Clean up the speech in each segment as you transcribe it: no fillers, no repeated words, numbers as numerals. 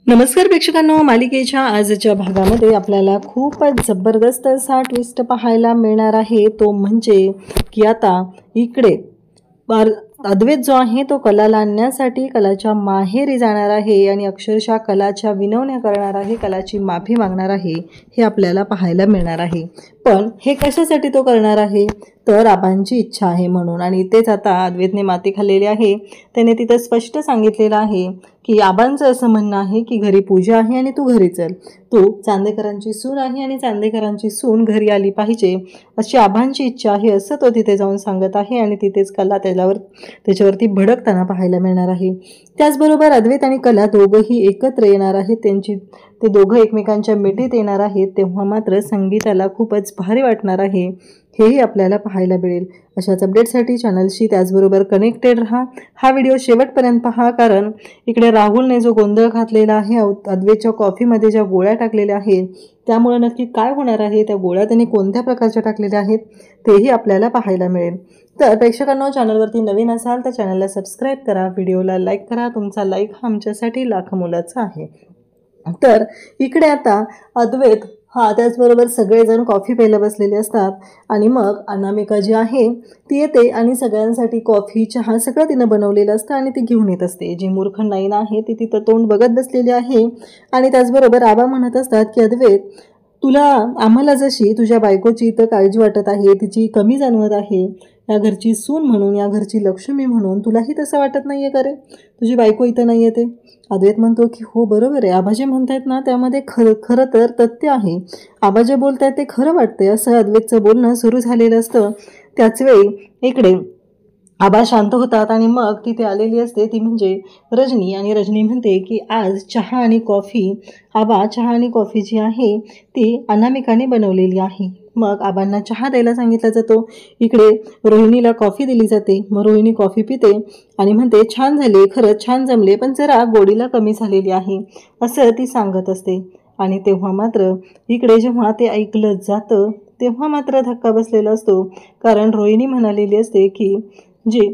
नमस्कार प्रेक्षकांनो, मालिकेच्या आजच्या भागामध्ये आपल्याला खूपच जबरदस्त असा ट्विस्ट पाहायला मिळणार आहे। तो म्हणजे की आता इकडे अद्वैत जो आहे तो कलाला आणण्यासाठी कलाच्या माहेरी जाणार आहे आणि अक्षरशः कलाच्या विनवण्या करणार आहे, कलाची माफी मागणार आहे, हे आपल्याला पाहायला मिळणार आहे। पण हे कशासाठी तो करणार आहे तर आबांची इच्छा आहे म्हणून। आणि तेच आता अद्वैतने माती खाल्लेली आहे। त्याने तिथं स्पष्ट सांगितलेलं आहे की आबांचं असं म्हणणं आहे की घरी पूजा आहे आणि तू घरी चल, तू चांदेकरांची सून आहे आणि चांदेकरांची सून घरी आली पाहिजे अशी आबांची इच्छा आहे, असं तो तिथे जाऊन सांगत आहे। आणि तिथेच कला त्याच्यावरती भडकताना पाहायला मिळणार आहे। त्याचबरोबर अद्वैत आणि कला दोघंही एकत्र येणार आहेत, ते दोघं एकमेकांच्या मिठीत येणार आहेत। तेव्हा मात्र संगीताला खूपच भारी वाटणार आहे, हेही आपल्याला पाहायला मिळेल। अशाच अपडेटसाठी चॅनलशी त्याचबरोबर कनेक्टेड राहा। हा व्हिडिओ शेवटपर्यंत पहा, कारण इकडे राहुलने जो गोंधळ घातलेला आहे, अद्वैतच्या कॉफीमध्ये ज्या गोळ्या टाकलेल्या आहेत त्यामुळे नक्की काय होणार आहे, त्या गोळ्या त्यांनी कोणत्या प्रकारच्या टाकलेल्या आहेत तेही आपल्याला पाहायला मिळेल। तर प्रेक्षकांनो, चॅनलवरती नवीन असाल तर चॅनलला सबस्क्राईब करा, व्हिडिओला लाईक करा। तुमचा लाईक हा आमच्यासाठी लाख मोलाचा आहे। तर इकडे आता अद्वैत त्याचबरोबर सगळेजण कॉफी प्यायला बसलेले असतात आणि मग अनामिका जी आहे ती येते आणि सगळ्यांसाठी कॉफी चहा सगळं तिनं बनवलेलं असतं आणि ती घेऊन येत असते। जी मूर्ख नाईन आहे ती तिथं तोंड बघत बसलेली आहे। आणि त्याचबरोबर आबा म्हणत असतात की अद्वैत, तुला आम्हाला जशी तुझ्या बायकोची इथं काळजी वाटत आहे, तिची कमी जाणवत आहे, या घरची सून म्हणून, या घरची लक्ष्मी म्हणून तुलाही तसं वाटत नाही आहे का रे? तुझी बायको इथं नाही येते? अद्वैत म्हणतो की हो बरोबर आहे, आबा जे म्हणतायत ना त्यामध्ये खरं तर तथ्य आहे, आबा जे बोलतायत ते खरं वाटतंय, असं अद्वैतचं बोलणं सुरू झालेलं असतं। त्याच वेळी इकडे आबा शांत होतात आणि मग तिथे आलेली असते ती म्हणजे रजनी। आणि रजनी म्हणते की आज चहा आणि कॉफी, आबा चहा आणि कॉफी जी आहे ती अनामिकाने बनवलेली आहे। मग आबांना चहा द्यायला सांगितला जातो। इकडे रोहिणीला कॉफी दिली जाते। मग रोहिणी कॉफी पिते आणि म्हणते छान झाले, खरंच छान जमले, पण जरा गोडीला कमी झालेली आहे, असं ती सांगत असते। आणि तेव्हा मात्र इकडे जेव्हा ते ऐकलं जातं तेव्हा मात्र धक्का बसलेला असतो, कारण रोहिणी म्हणालेली असते की जी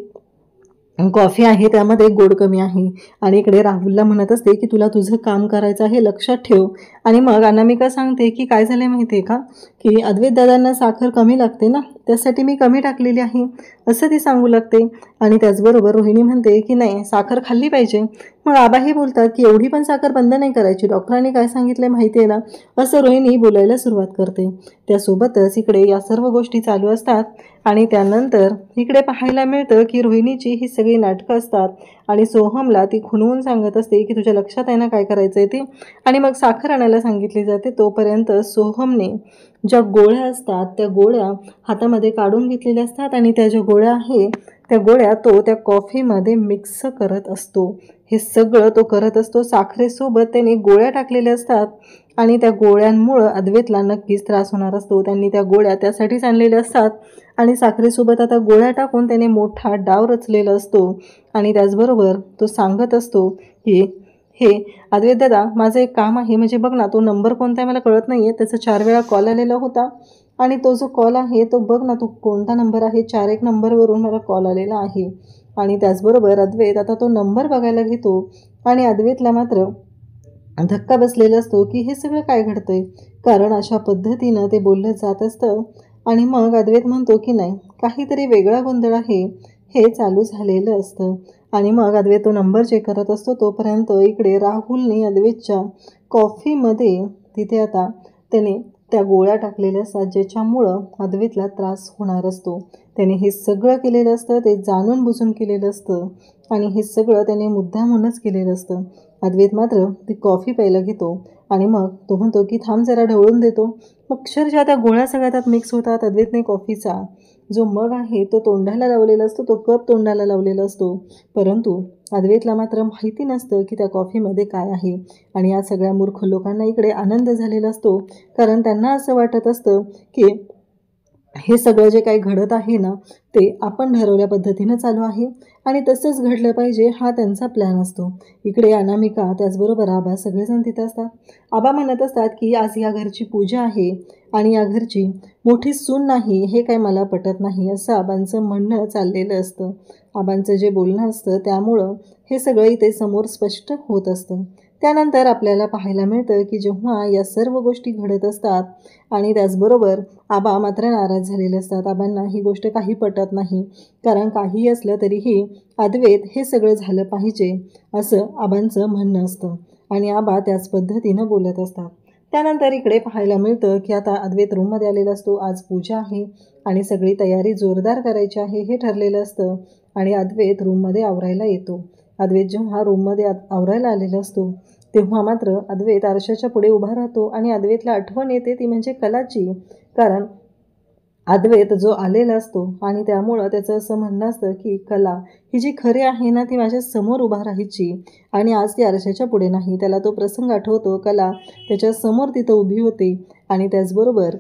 कॉफी आहे त्यामध्ये गोड कमी आहे। आणि इकडे राहुलला म्हणत असते की तुला तुझं काम करायचं आहे, लक्षात ठेव। आणि मग अनामिका सांगते की काय झालं माहिती आहे का, की अद्वैत दादांना साखर कमी लागते ना, त्यासाठी मी कमी टाकलेली आहे, असं ती सांगू लागते। आणि त्याचबरोबर रोहिणी म्हणते की नाही, साखर खाल्ली पाहिजे। मग आबाही बोलतात की एवढी पण साखर बंद नाही करायची, डॉक्टरांनी काय सांगितलं माहिती आहे ना, असं रोहिणी बोलायला सुरुवात करते। त्यासोबतच इकडे या सर्व गोष्टी चालू असतात आणि त्यानंतर इकडे पाहायला मिळतं की रोहिणीची ही सगळी नाटकं असतात आणि सोहमला ती खुणवून सांगत असते की तुझ्या लक्षात आहे ना काय करायचं आहे ते। आणि मग साखर आणायला सांगितली जाते। तोपर्यंत सोहमने ज्या गोळ्या असतात त्या गोळ्या हातामध्ये काढून घेतलेल्या असतात आणि त्या ज्या गोळ्या आहे त्या गोळ्या तो त्या कॉफीमध्ये मिक्स करत असतो। हे सगळं तो करत असतो, साखरेसोबत त्याने गोळ्या टाकलेल्या असतात आणि त्या गोळ्यांमुळं अद्वैतला नक्कीच त्रास होणार असतो। त्यांनी त्या गोळ्या त्यासाठीच आणलेल्या असतात आणि साखरेसोबत आता गोळ्या टाकून त्याने मोठा डाव रचलेला असतो। आणि त्याचबरोबर तो सांगत असतो की हे अद्वैत दादा, माझं एक काम आहे, म्हणजे बघ ना तो नंबर कोणता आहे मला कळत नाही आहे, त्याचा 4 वेळा कॉल आलेला होता आणि तो जो कॉल आहे तो बघ ना, तो कोणता नंबर आहे, 41 नंबरवरून मला कॉल आलेला आहे। आणि त्याचबरोबर अद्वैत आता तो नंबर बघायला घेतो आणि अद्वैतला मात्र धक्का बसलेला असतो की हे सगळं काय घडतंय, कारण अशा पद्धतीनं ते बोललं जात असतं। आणि मग अद्वैत म्हणतो की नाही, काहीतरी वेगळा गोंधळ आहे, हे चालू झालेलं असतं। आणि मग अद्वैत तो नंबर चेक करत असतो। तोपर्यंत इकडे राहुलने अद्वैतच्या कॉफीमध्ये तिथे आता त्याने त्या गोळ्या टाकलेल्या असतात, ज्याच्यामुळं अद्वैतला त्रास होणार असतो। त्याने हे सगळं केलेलं असतं, ते जाणून बुजून केलेलं असतं आणि हे सगळं त्याने मुद्दामूनच केलेलं असतं। अद्वैत मात्र ती कॉफी प्यायला घेतो आणि मग तो म्हणतो की थांब जरा ढवळून देतो। मग अक्षरशः त्या गोळ्या सगळ्या त्यात मिक्स होतात। अद्वैतने कॉफीचा जो मग आहे तो तोंडाला लावलेला असतो, तो कप तोंडाला लावलेला असतो, परंतु अद्वैतला मात्र माहिती नसतं की त्या कॉफीमध्ये काय आहे। आणि या सगळ्या मूर्ख लोकांना इकडे आनंद झालेला असतो, कारण त्यांना असं वाटत असतं की हे सगळं जे काही घडत आहे ना ते आपण ठरवल्या पद्धतीनं चालू आहे आणि तसंच घडलं पाहिजे हा त्यांचा प्लॅन असतो. इकडे अनामिका त्याचबरोबर आबा सगळेजण तिथं असतात. आबा म्हणत असतात की आज या घरची पूजा आहे आणि या घरची मोठी सून नाही हे काय मला पटत नाही असं आबांचं म्हणणं चाललेलं असतं. आबांचं जे बोलणं असतं त्यामुळं हे सगळं इथे समोर स्पष्ट होत असतं. त्यानंतर आपल्याला पाहायला मिळतं की जेव्हा या सर्व गोष्टी घडत असतात आणि त्याचबरोबर आबा मात्र नाराज झालेले असतात. आबांना ही गोष्ट काही पटत नाही, कारण काहीही असलं तरीही अद्वैत हे सगळं झालं पाहिजे असं आबांचं म्हणणं असतं आणि आबा त्याच पद्धतीनं बोलत असतात. त्यानंतर इकडे पाहायला मिळतं की आता अद्वैत रूममध्ये आलेला असतो. आज पूजा आहे आणि सगळी तयारी जोरदार करायची आहे हे ठरलेलं असतं आणि अद्वैत रूममध्ये आवरायला येतो. अद्वैत जेव्हा रूममध्ये आवरायला आलेला असतो तेव्हा मात्र अद्वैत आरशाच्या पुढे उभा राहतो आणि अद्वैतला आठवण येते ती म्हणजे कलाची. कारण अद्वैत जो आलेला असतो आणि त्यामुळं त्याचं असं म्हणणं असतं की कला ही जी खरी आहे ना ती माझ्या समोर उभा राहायची आणि आज ती आरशाच्या पुढे नाही. त्याला तो प्रसंग आठवतो. कला त्याच्या समोर तिथं उभी होती आणि त्याचबरोबर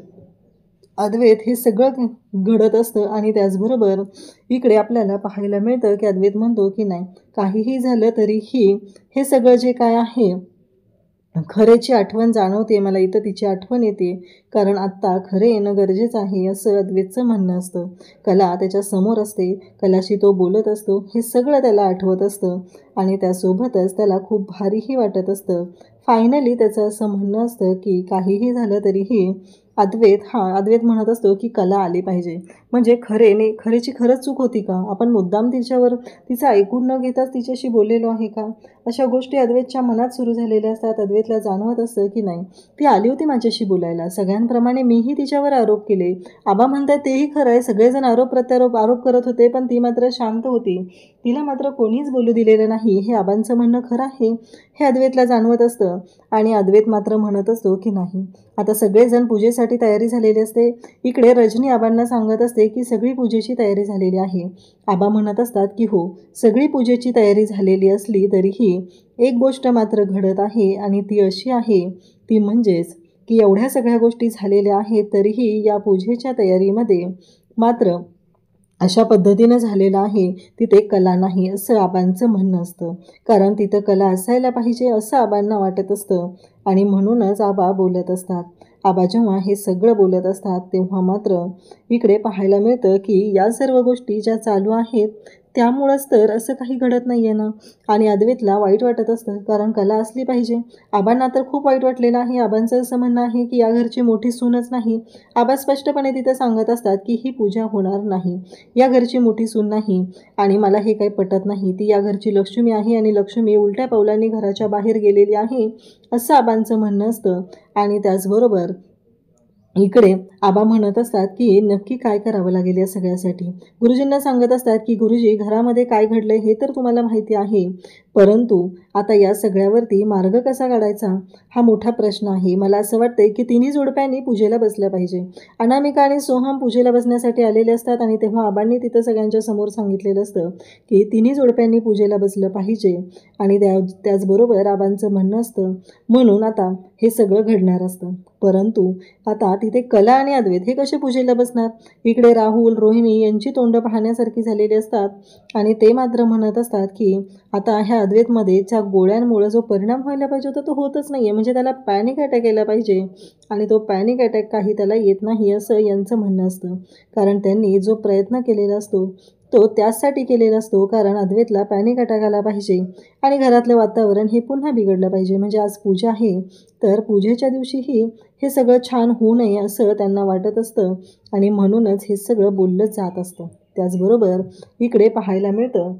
अद्वैत हे सगळं घडत असतं आणि त्याचबरोबर इकडे आपल्याला पाहायला मिळतं की अद्वैत म्हणतो की नाही, काहीही झालं तरीही हे सगळं जे काय आहे खरेची आठवण जाणवते मला, इथं तिची आठवण येते, कारण आत्ता खरे येणं गरजेचं आहे असं अद्वैतचं म्हणणं असतं. कला त्याच्या समोर असते, कलाशी तो बोलत असतो, हे सगळं त्याला आठवत असतं आणि त्यासोबतच त्याला खूप भारीही वाटत असतं. फायनली त्याचं असं म्हणणं असतं की काहीही झालं तरीही अद्वैत म्हणत असतो की कला आली पाहिजे. म्हणजे खरेची खरंच चूक होती का? आपण मुद्दाम तिचं ऐकून न घेताच तिच्याशी बोललेलो आहे का? अशा गोष्टी अद्वैतच्या मनात सुरू झालेल्या असतात. अद्वैतला जाणवत असतं की नाही, ती आली होती माझ्याशी बोलायला, सगळ्यांप्रमाणे मीही तिच्यावर आरोप केले. आबा म्हणतात तेही खरं आहे, सगळेजण आरोप करत होते पण ती मात्र शांत होती, तिला मात्र कोणीच बोलू दिलेलं नाही. हे आबांचं म्हणणं खरं आहे हे अद्वैतला जाणवत असतं आणि अद्वैत मात्र म्हणत असतो की नाही, आता सगळेजण पूजेसाठी तयारी झालेली असते. इकडे रजनी आबांना सांगत असते की सगळी पूजेची तयारी झालेली आहे. आबा म्हणत असतात की हो, सगळी पूजेची तयारी झालेली असली तरीही एक गोष्ट मात्र घडत आहे आणि ती अशी आहे, ती म्हणजेच की एवढ्या सगळ्या गोष्टी झालेल्या आहेत तरीही या पूजेच्या तयारीमध्ये मात्र अशा पद्धतीनं झालेलं आहे तिथे कला नाही असं आबांचं म्हणणं असतं. कारण तिथं कला असायला पाहिजे असं आबांना वाटत असतं आणि म्हणूनच आबा बोलत असतात. आबा जेव्हा हे सगळं बोलत असतात तेव्हा मात्र इकडे पाहायला मिळतं की या सर्व गोष्टी ज्या चालू आहेत त्यामुळंच तर असं काही घडत नाही आहे ना. आणि अद्वैतला वाईट वाटत असतं, कारण कला असली पाहिजे. आबांना तर खूप वाईट वाटलेलं आहे. आबांचं असं म्हणणं आहे की या घरची मोठी सूनच नाही. आबा स्पष्टपणे तिथं सांगत असतात की ही पूजा होणार नाही, या घरची मोठी सून नाही आणि मला हे काही पटत नाही. ती या घरची लक्ष्मी आहे आणि लक्ष्मी उलट्या पावलांनी घराच्या बाहेर गेलेली आहे असं आबांचं म्हणणं असतं. आणि त्याचबरोबर इकडे आबा म्हणत असतात की नक्की काय करावं लागेल या सगळ्यासाठी. गुरुजींना सांगत असतात की गुरुजी, घरामध्ये काय घडलं हे तर तुम्हाला माहिती आहे, परंतु आता या सगळ्यावरती मार्ग कसा काढायचा हा मोठा प्रश्न आहे. मला असं वाटतंय की तिन्ही जोडप्यांनी पूजेला बसलं पाहिजे. अनामिका आणि सोहम पूजेला बसण्यासाठी आलेले असतात आणि तेव्हा आबांनी तिथं सगळ्यांच्या समोर सांगितलेलं असतं की तिन्ही जोडप्यांनी पूजेला बसलं पाहिजे आणि त्याचबरोबर आबांचं म्हणणं असतं म्हणून आता हे सगळं घडणार असतं. परंतु आता तिथे कला आणि अद्वैत हे कसे पूजेला बसणार? इकडे राहुल, रोहिणी यांची तोंड पाहण्यासारखी झालेली असतात आणि ते मात्र म्हणत असतात की आता ह्या अद्वैतमध्येच्या गोळ्यांमुळे जो परिणाम व्हायला पाहिजे होता तो होतच नाही आहे, म्हणजे त्याला पॅनिक अटॅक यायला पाहिजे आणि तो पॅनिक अटॅक काही त्याला येत नाही असं यांचं म्हणणं असतं. कारण त्यांनी जो प्रयत्न केलेला असतो तो त्यासाठी केलेला असतो, कारण अद्वैतला पॅनिक अटॅक आला पाहिजे आणि घरातलं वातावरण हे पुन्हा बिघडलं पाहिजे. म्हणजे आज पूजा आहे तर पूजेच्या दिवशीही हे सगळं छान होऊ नये असं त्यांना वाटत असतं आणि म्हणूनच हे सगळं बोललं जात असतं. त्याचबरोबर इकडे पाहायला मिळतं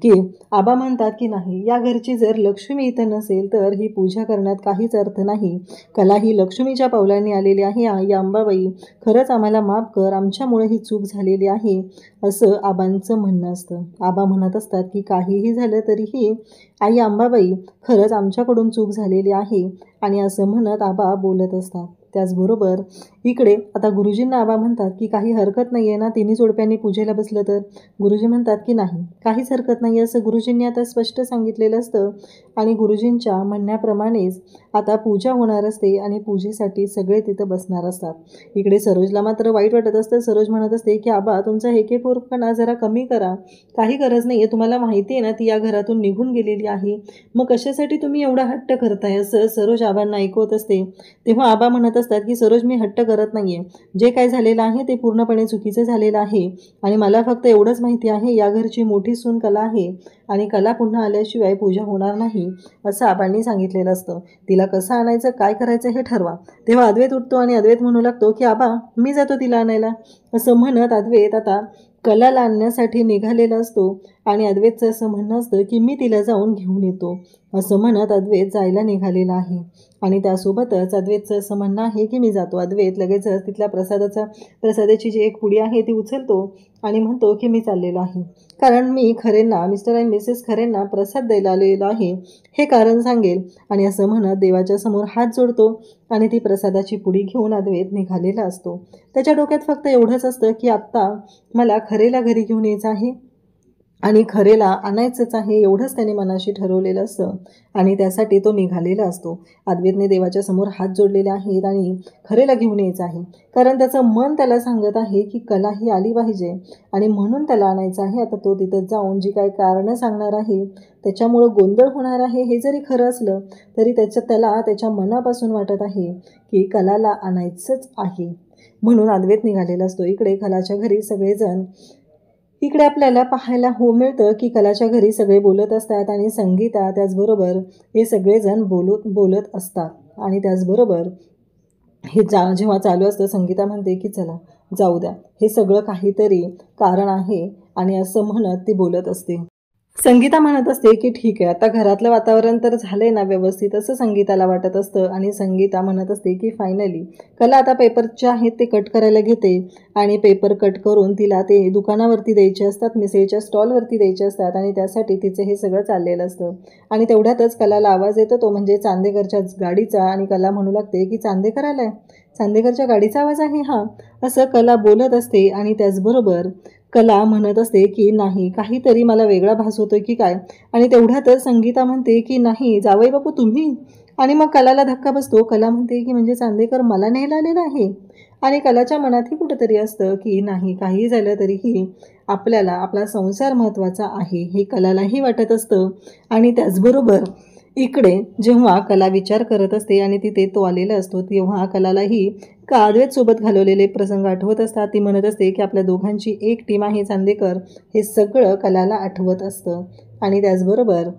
की आबा म्हणतात की नाही, या घरची जर लक्ष्मी इथं नसेल तर ही पूजा करण्यात काहीच अर्थ नाही. कला ही लक्ष्मीच्या पावलांनी आलेली आहे. आई अंबाबाई, खरंच आम्हाला माफ कर, आमच्यामुळे ही चूक झालेली आहे असं आबांचं म्हणणं असतं. आबा म्हणत असतात की काहीही झालं तरीही आई अंबाबाई, खरंच आमच्याकडून चूक झालेली आहे आणि असं म्हणत आबा बोलत असतात. त्याचबरोबर इकडे आता गुरुजींना आबा म्हणतात की काही हरकत नाही आहे ना तिन्ही जोडप्यांनी पूजेला बसलं तर. गुरुजी म्हणतात की नाही, काहीच हरकत नाही असं गुरुजींनी आता स्पष्ट सांगितलेलं असतं. आणि गुरुजींच्या म्हणण्याप्रमाणेच आता पूजा होणार असते आणि पूजेसाठी सगळे तिथं बसणार असतात. इकडे सरोजला मात्र वाईट वाटत असतं. सरोज म्हणत असते की आबा तुमचा हेकेपोरपणा जरा कमी करा, काही गरज नाही आहे, तुम्हाला माहिती आहे ना ती या घरातून निघून गेलेली आहे, मग कशासाठी तुम्ही एवढा हट्ट करताय, असं सरोज आबांना ऐकवत असते. तेव्हा आबा म्हणत असतात की सरोज मी हट्ट करत नाही आहे, जे काय झालेलं आहे ते पूर्णपणे चुकीचं झालेलं आहे आणि मला फक्त एवढंच माहिती आहे या घरची मोठी सून कला आहे आणि कला पुन्हा आल्याशिवाय पूजा होणार नाही असं आबांनी सांगितलेलं असतं. तिला कसं आणायचं काय करायचं हे ठरवा. तेव्हा अद्वैत उठतो आणि अद्वैत म्हणू लागतो की आबा मी जातो तिला आणायला. असं म्हणत अद्वैत आता कलाला आणण्यासाठी निघालेला असतो आणि अद्वैतचं असं म्हणणं असतं की मी तिला जाऊन घेऊन येतो. असं म्हणत अद्वैत जायला निघालेला आहे आणि त्यासोबतच अद्वैतचं असं म्हणणं आहे की मी जातो. अद्वैत लगेचच तिथल्या प्रसादाची जी एक पुडी आहे ती उचलतो आणि म्हणतो की मी चाललेलो आहे, कारण मी खरेंना मिस्टर आणि मिसेस खरेंना प्रसाद द्यायला आलेलो आहे हे कारण सांगेल. आणि असं म्हणत देवाच्या समोर हात जोडतो आणि ती प्रसादाची पुडी घेऊन अद्वैत निघालेला असतो. त्याच्या डोक्यात फक्त एवढंच असतं की आत्ता मला खरेला घरी घेऊन यायचं आहे आणि खरेला आणायचंच आहे, एवढंच त्याने मनाशी ठरवलेलं असतं आणि त्यासाठी तो निघालेला असतो. अद्वैतने देवाच्या समोर हात जोडलेले आहेत आणि खरेला घेऊन यायचं आहे, कारण त्याचं मन त्याला सांगत आहे की कला ही आली पाहिजे आणि म्हणून त्याला आणायचं आहे. आता तो तिथं जाऊन जी काही कारणं सांगणार आहे त्याच्यामुळं गोंधळ होणार आहे हे जरी खरं असलं तरी त्याला त्याच्या मनापासून वाटत आहे की कलाला आणायचंच आहे, म्हणून अद्वैत निघालेला असतो. इकडे कलाच्या घरी सगळेजण इकडे आपल्याला पाहायला मिळतं की कलाच्या घरी सगळे बोलत असतात आणि संगीता त्याचबरोबर हे सगळेजण बोलत असतात. आणि त्याचबरोबर हे जेव्हा चालू असतं संगीता म्हणते की चला जाऊ द्या, हे सगळं काहीतरी कारण आहे आणि असं म्हणत ती बोलत असते. संगीता म्हणत असते की ठीक आहे आता घरातलं वातावरण तर झालंय ना व्यवस्थित, असं संगीताला वाटत असतं. आणि संगीता म्हणत असते की फायनली कला आता पेपर जे आहेत ते कट करायला घेते आणि पेपर कट करून तिला ते दुकानावरती द्यायचे असतात, मिसळीच्या स्टॉलवरती द्यायचे असतात आणि त्यासाठी तिचं हे सगळं चाललेलं असतं. आणि तेवढ्यातच कलाला आवाज येतो तो म्हणजे चांदेकरच्या गाडीचा आणि कला म्हणू लागते की चांदेकर आलाय, चांदेकरच्या गाडीचा आवाज आहे हा, असं कला बोलत असते. आणि त्याचबरोबर कला म्हणत असते की नाही काहीतरी मला वेगळा भास होतोय की काय. आणि तेवढ्यातच संगीता म्हणते की नाही जावई बापू तुम्ही. आणि मग कलाला धक्का बसतो. कला म्हणते की म्हणजे चांदेकर मला न्यायला आलेला आहे. आणि कलाच्या मनातही कुठंतरी असतं की नाही काही झालं तरीही आपल्याला आपला संसार महत्त्वाचा आहे हे कलालाही वाटत असतं. आणि त्याचबरोबर इकडे जेव्हा कला विचार करत असते आणि तिथे तो आलेला असतो तेव्हा कलालाही अद्वैतसोबत घालवलेले प्रसंग आठवत असतात. ती म्हणत असते की आपल्या दोघांची एक टीम आहे चांदेकर, हे सगळं कलाला आठवत असतं. आणि त्याचबरोबर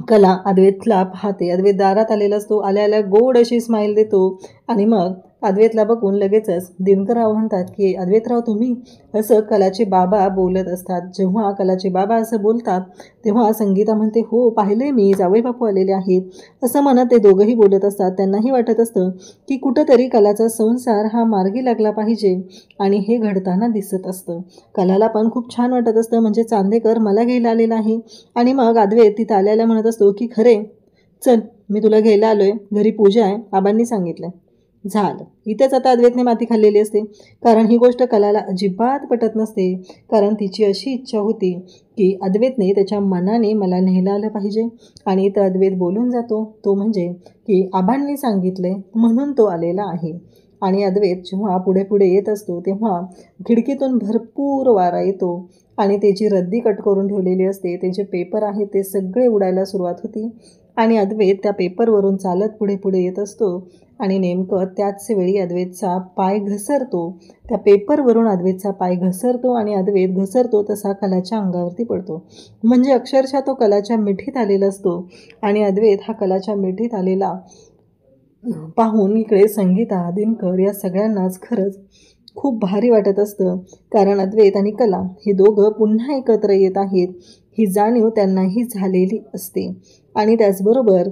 कला अद्वैतला पाहते. अद्वैत दारात आलेला असतो. आल्या गोड अशी स्माईल देतो आणि मग अद्वैतला बघून लगेचच दिनकरराव म्हणतात की अद्वैतराव तुम्ही, असं कलाचे बाबा बोलत असतात. जेव्हा कलाचे बाबा असं बोलतात तेव्हा संगीता म्हणते हो पाहिले मी जावई बापू आलेले आहेत, असं म्हणत ते दोघंही बोलत असतात. त्यांनाही वाटत असतं की कुठंतरी कलाचा संसार हा मार्गी लागला पाहिजे आणि हे घडताना दिसत असतं. कलाला पण खूप छान वाटत असतं म्हणजे चांदेकर मला घ्यायला आलेला आहे. आणि मग अद्वैत तिथं आल्याला म्हणत असतो की खरे चल मी तुला घ्यायला आलोय, घरी पूजा आहे आबांनी सांगितलं. झालं इथेच आता अद्वैतने माती खाल्लेली असते, कारण ही गोष्ट कलाला अजिबात पटत नसते. कारण तिची अशी इच्छा होती की अद्वैतने त्याच्या मनाने मला न्यायला आलं पाहिजे. आणि इथं अद्वैत बोलून जातो तो म्हणजे की आबांनी सांगितले म्हणून तो आलेला आहे. आणि अद्वैत जेव्हा पुढे पुढे येत असतो तेव्हा खिडकीतून भरपूर वारा येतो आणि त्याची रद्दी कट करून ठेवलेली असते. ते जे पेपर आहेत ते सगळे उडायला सुरुवात होती आणि अद्वैत त्या पेपरवरून चालत पुढे पुढे येत असतो आणि नेमकं त्याच वेळी अद्वैतचा पाय घसरतो. त्या पेपरवरून अद्वैतचा पाय घसरतो आणि अद्वैत घसरतो तसा कलाच्या अंगावरती पडतो. म्हणजे अक्षरशः तो कलाच्या मिठीत आलेला असतो. आणि अद्वैत हा कलाच्या मिठीत आलेला पाहून इकडे संगीता दिनकर या सगळ्यांनाच खरंच खूप भारी वाटत असतं, कारण अद्वैत आणि कला हे दोघं पुन्हा एकत्र येत आहेत ही जाणीव त्यांनाही झालेली असते. आणि त्याचबरोबर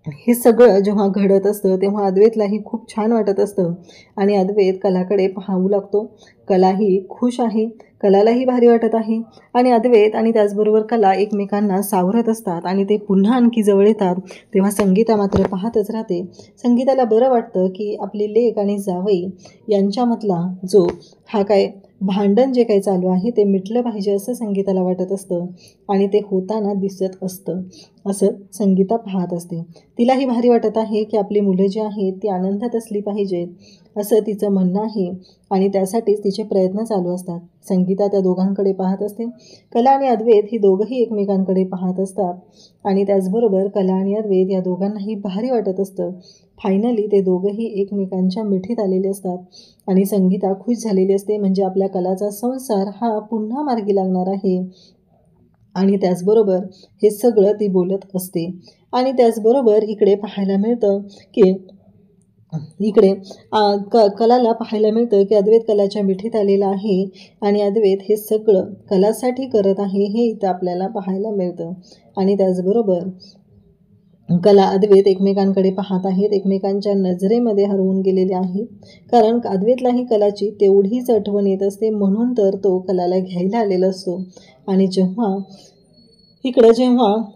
हे सगळं जेव्हा घडत असतं तेव्हा अद्वैतलाही खूप छान वाटत असतं आणि अद्वैत कलाकडे पाहू लागतो. कलाही खुश आहे, कलालाही भारी वाटत आहे आणि अद्वैत आणि त्याचबरोबर कला एकमेकांना सावरत असतात आणि ते पुन्हा आणखी जवळ येतात. तेव्हा संगीता मात्र पाहतच राहते. संगीताला बरं वाटतं की आपली लेक आणि जावई यांच्यामधला जो हा काय भांडण जे काही चालू आहे ते मिटलं पाहिजे असं संगीताला वाटत असतं आणि ते होताना दिसत असतं. असं संगीता पाहत असते. तिलाही भारी वाटत आहे की आपली मुलं जी आहेत ती आनंदात असली पाहिजेत असं तिचं म्हणणं आहे आणि त्यासाठीच तिचे प्रयत्न चालू असतात. संगीता त्या दोघांकडे पाहत असते. कला आणि अद्वैत ही दोघंही एकमेकांकडे पाहत असतात आणि त्याचबरोबर कला आणि अद्वैत या दोघांनाही भारी वाटत असतं. फायनली ते दोघंही एकमेकांच्या मिठीत आलेले असतात आणि संगीता खुश झालेली असते. म्हणजे आपल्या कलाचा संसार हा पुन्हा मार्गी लागणार आहे आणि त्याचबरोबर हे सगळं ती बोलत असते. आणि त्याचबरोबर इकडे पाहायला मिळतं की कलाला पाहायला मिळतं की अद्वैत कलाच्या मिठीत आलेला आहे आणि अद्वैत हे सगळं कलासाठी करत आहे हे इथं आपल्याला पाहायला मिळतं. आणि त्याचबरोबर कला अद्वैत एकमेकांकडे पाहत आहेत, एकमेकांच्या नजरेमध्ये हरवून गेलेले आहेत. कारण अद्वैतलाही कलाची तेवढीच आठवण येत असते म्हणून तर तो कलाला घ्यायला आलेला असतो. आणि जेव्हा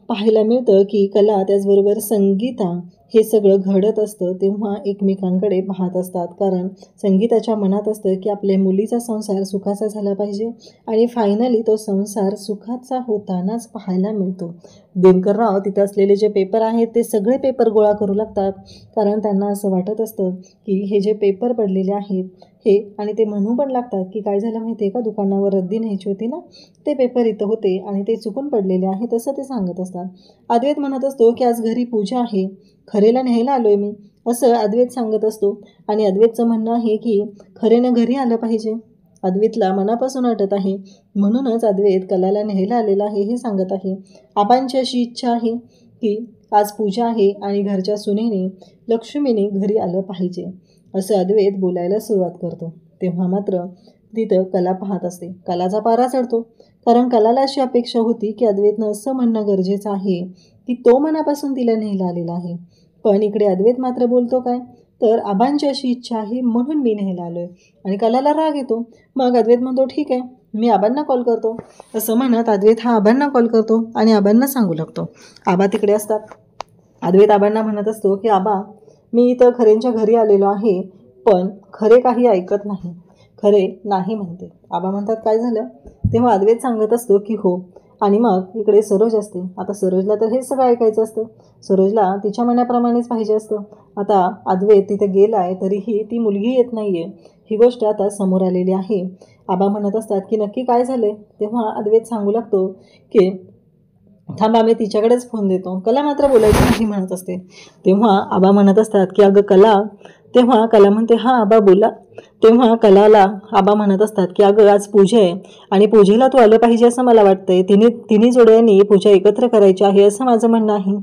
पाहायला मिळतं की कला त्याचबरोबर संगीता हे सगळं घडत असतं तेव्हा एकमेकांकडे पाहत असतात. कारण संगीताच्या मनात असतं की आपल्या मुलीचा संसार सुखाचा झाला पाहिजे आणि फायनली तो संसार सुखाचा होतानाच पाहायला मिळतो. दिनकरराव तिथे असलेले जे पेपर आहेत ते सगळे पेपर गोळा करू लागतात. कारण त्यांना असं वाटत असतं की हे जे पेपर पडलेले आहेत हे आणि ते म्हणू पण लागतात की काय झालं माहिती आहे का, दुकानावर रद्दी न्यायची होती ना, ते पेपर इथं होते आणि ते चुकून पडलेले आहेत असं ते सांगत असतात. अद्वैत म्हणत असतो की आज घरी पूजा आहे, खरेला न्यायला आलो आहे मी असं अद्वैत सांगत असतो. आणि अद्वैतचं म्हणणं आहे की खरेनं घरी आलं पाहिजे. अद्वैतला मनापासून वाटत आहे म्हणूनच अद्वैत कलाला न्यायला आलेला आहे हे सांगत आहे. आबांची अशी इच्छा आहे की आज पूजा आहे आणि घरच्या सुनेने लक्ष्मीने घरी आलं पाहिजे असं अद्वैत बोलायला सुरुवात करतो. तेव्हा मात्र तिथं कला पाहत असते. कलाचा पारा चढतो. कारण कलाला अशी अपेक्षा होती की अद्वैतनं असं म्हणणं गरजेचं आहे की तो मनापासून तिला न्यायला आलेला आहे. पण इकडे अद्वैत मात्र बोलतो काय तर आबांची अशी इच्छा आहे म्हणून मी न्यायला आलो आहे. आणि कलाला राग येतो. मग अद्वैत म्हणतो ठीक आहे मी आबांना कॉल करतो असं म्हणत अद्वैत हा आबांना कॉल करतो आणि आबांना सांगू लागतो. आबा तिकडे असतात. अद्वैत आबांना म्हणत असतो की आबा मी इथं खरेंच्या घरी आलेलो आहे पण खरे काही ऐकत नाही, खरे नाही म्हणते. आबा म्हणतात काय झालं. तेव्हा अद्वैत सांगत असतो की हो. आणि मग इकडे सरोज असते. आता सरोजला तर हे सगळं ऐकायचं असतं. सरोजला तिच्या मनाप्रमाणेच पाहिजे असतं. आता अद्वैत तिथे गेला आहे तरीही ती मुलगी येत नाही आहे ही गोष्ट आता समोर आलेली आहे. आबा म्हणत असतात की नक्की काय झालं. तेव्हा अद्वैत सांगू लागतो की थांबा मी तिच्याकडेच फोन देतो. कला मात्र बोलायची नाही म्हणत असते. तेव्हा आबा म्हणत असतात की अगं कला. तेव्हा कला म्हणते हां आबा बोला. तेव्हा कलाला आबा म्हणत असतात की अगं आज पूजा आहे आणि पूजेला तू आलं पाहिजे असं मला वाटतंय. तिन्ही जोड्यांनी पूजा एकत्र करायची आहे असं माझं म्हणणं आहे.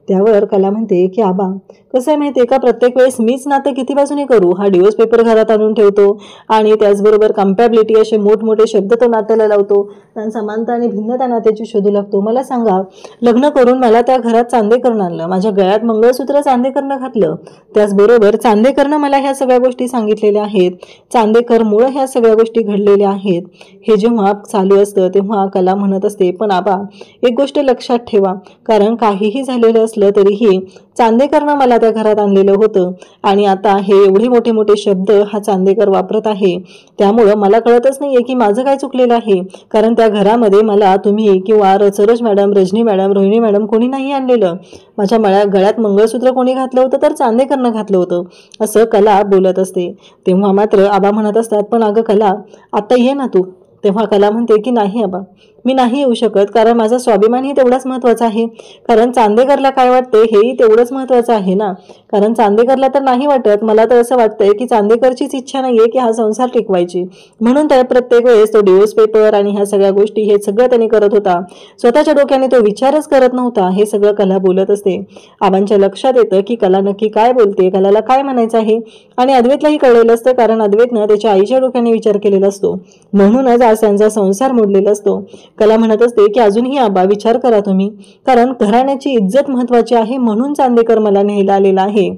त्यावर कला म्हणते की आबा कसं आहे माहिती आहे का, प्रत्येक वेळेस मीच नातं किती बाजूने करू. हा डिवोर्स पेपर घरात आणून ठेवतो आणि त्याचबरोबर कम्पॅबिलिटी असे मोठमोठे शब्द तो नात्याला लावतो. समानता आणि भिन्नता नात्याची शोधू लागतो. मला सांगा लग्न करून मला त्या घरात चांदेकरनं आणलं, माझ्या गळ्यात मंगळसूत्र चांदेकरनं घातलं, त्याचबरोबर चांदेकरनं मला ह्या सगळ्या गोष्टी सांगितलेल्या आहेत, चांदेकरमुळं ह्या सगळ्या गोष्टी घडलेल्या आहेत. हे जेव्हा चालू असतं तेव्हा कला म्हणत असते पण आबा एक गोष्ट लक्षात ठेवा, कारण काहीही झालेलं असलं तरीही चांदेकरनं मला त्या घरात आणलेलं होतं आणि आता हे एवढे मोठे मोठे शब्द हा चांदेकर वापरत आहे. त्यामुळं मला कळतच नाही आहे की माझं काय चुकलेलं आहे. कारण त्या घरामध्ये मला तुम्ही किंवा Saroj madam, Rajani madam, Rohini madam कोणी नाही आणलेलं. माझ्या गळ्यात मंगळसूत्र कोणी घातलं होतं तर चांदेकरनं घातलं होतं असं कला बोलत असते. तेव्हा मात्र आबा म्हणत असतात पण अगं कला आत्ता ये ना तू. तेव्हा कला म्हणते की नाही आबा मी नाही येऊ शकत, कारण माझा स्वाभिमानही तेवढाच महत्त्वाचा आहे. कारण चांदेकरला काय वाटते हेही तेवढंच महत्त्वाचं आहे ना. कारण चांदेकरला तर नाही वाटत, मला तर असं वाटतंय की चांदेकरचीच इच्छा नाही आहे की हा संसार टिकवायची. म्हणून तर प्रत्येक वेळेस तो डिवोर्स पेपर आणि ह्या सगळ्या गोष्टी हे सगळं त्याने करत होता. स्वतःच्या डोक्याने तो विचारच करत नव्हता. हे सगळं कला बोलत असते. आबांच्या लक्षात येतं की कला नक्की काय बोलते, कलाला काय म्हणायचं आहे. आणि अद्वैतलाही कळलेलं असतं, कारण अद्वैतनं त्याच्या आईच्या डोक्याने विचार केलेला असतो. म्हणूनच आज त्यांचा संसार मोडलेला असतो. कला म्हणत असते की अजूनही आबा विचार करा तुम्ही, कारण घराण्याची इज्जत महत्त्वाची आहे म्हणून चांदेकर मला न्यायला आलेला आहे.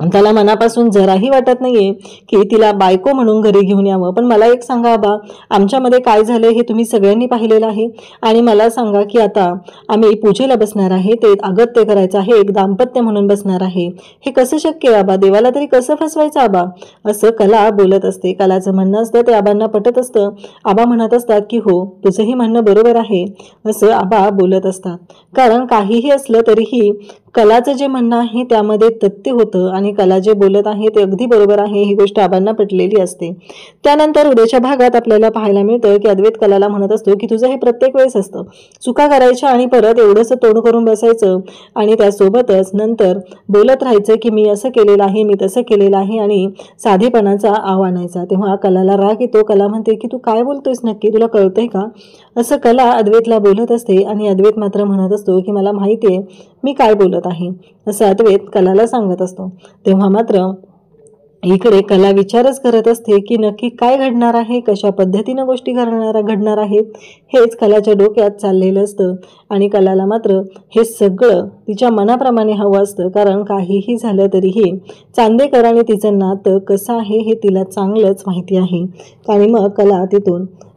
त्याला मनापासून जराही वाटत नाहीये की तिला बायको म्हणून घरी घेऊन यावं. पण मला एक सांगा आबा, आमच्यामध्ये काय झालं हे तुम्ही सगळ्यांनी पाहिलेलं आहे. आणि मला सांगा की आता आम्ही पूजेला बसणार आहे, ते अगत्य करायचं आहे, एक दाम्पत्य म्हणून बसणार आहे, हे कसं शक्य आहे आबा? देवाला तरी कसं फसवायचं आबा? असं कला बोलत असते. कलाचं म्हणणं असतं ते आबांना पटत असतं. आबा म्हणत असतात की हो, तुझंही म्हणणं बरोबर आहे, असं आबा बोलत असतात. कारण काहीही असलं तरीही कलाचं जे म्हणणं आहे त्यामध्ये तथ्य होतं आणि कला जे बोलत आहे ते अगदी बरोबर आहे, ही गोष्ट आबांना पटलेली असते. त्यानंतर उद्याच्या भागात आपल्याला पाहायला मिळतं की अद्वैत कलाला म्हणत असतो की तुझं हे प्रत्येक वेळेस असतं, चुका करायच्या आणि परत एवढंसं तोंड करून बसायचं आणि त्यासोबतच नंतर बोलत राहायचं की मी असं केलेलं आहे, मी तसं केलेलं आहे आणि साधेपणाचा आव आणायचा. तेव्हा कलाला राग येतो. कला म्हणते की तू काय बोलतोयस नक्की, तुला कळतंय का? असं कला अद्वैतला बोलत असते आणि अद्वैत मात्र म्हणत असतो की मला माहिती आहे मी काय बोलत आहे, असं अद्वैत कलाला सांगत असतो. तेव्हा मात्र इकडे कला विचारच करत असते की नक्की काय घडणार आहे, कशा पद्धतीनं गोष्टी घडणार आहेत, हेच कलाच्या डोक्यात चाललेलं असतं. आणि कलाला मात्र हे सगळं तिच्या मनाप्रमाणे हवं असतं. कारण काहीही झालं तरीही चांदेकर आणि तिचं नातं कसं आहे हे तिला चांगलंच माहिती आहे. आणि मग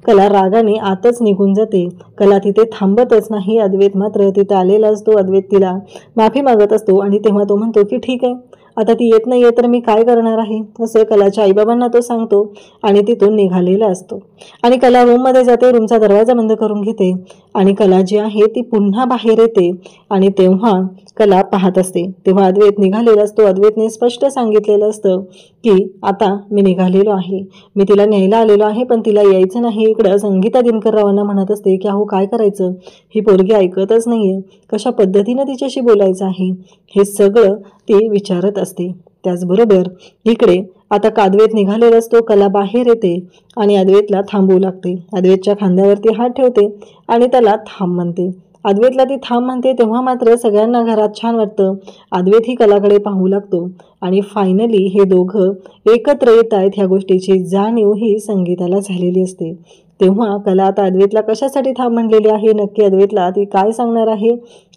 कला रागाने आतच निघून जाते. कला तिथे थांबतच नाही. अद्वैत मात्र तिथे आलेला असतो. अद्वैत तिला माफी मागत असतो आणि तेव्हा तो म्हणतो की ठीक आहे, आता ती येत नाहीये तर मी काय करणार आहे, असं कलाच्या आईबाबांना तो सांगतो आणि तिथून निघालेला असतो. आणि कला रूममध्ये जाते, रूमचा दरवाजा बंद करून घेते आणि कला जी आहे ती पुन्हा बाहेर येते आणि तेव्हा कला पाहत असते. तेव्हा अद्वैत निघालेला असतो. अद्वैतने स्पष्ट सांगितलेलं असतं की आता मी निघालेलो आहे, मी तिला न्यायला आलेलो आहे, पण तिला यायचं नाही. इकडं संगीता दिनकररावांना म्हणत असते की अहो काय करायचं, ही पोरगी ऐकतच नाहीये, कशा पद्धतीनं तिच्याशी बोलायचं आहे, हे सगळं ती विचारत असते. त्याचबरोबर इकडे आता अद्वैत निघालेला असतो. कला बाहेर येते आणि अद्वैतला थांबवू लागते. अद्वैतच्या खांद्यावरती हात ठेवते आणि त्याला थांब म्हणते. अद्वैतला ती थांब म्हणते तेव्हा मात्र सगळ्यांना घरात छान वाटतं. अद्वैत ही कलाकडे पाहू लागतो आणि फायनली हे दोघं एकत्र येत आहेत ह्या गोष्टीची जाणीव ही संगीताला झालेली असते. तेव्हा कला आता अद्वैतला कशासाठी थांब म्हणलेली आहे, नक्की अद्वैतला ती काय सांगणार आहे,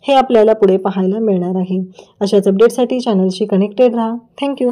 हे आपल्याला पुढे पाहायला मिळणार आहे. अशाच अपडेटसाठी चॅनलशी कनेक्टेड राहा. थँक्यू.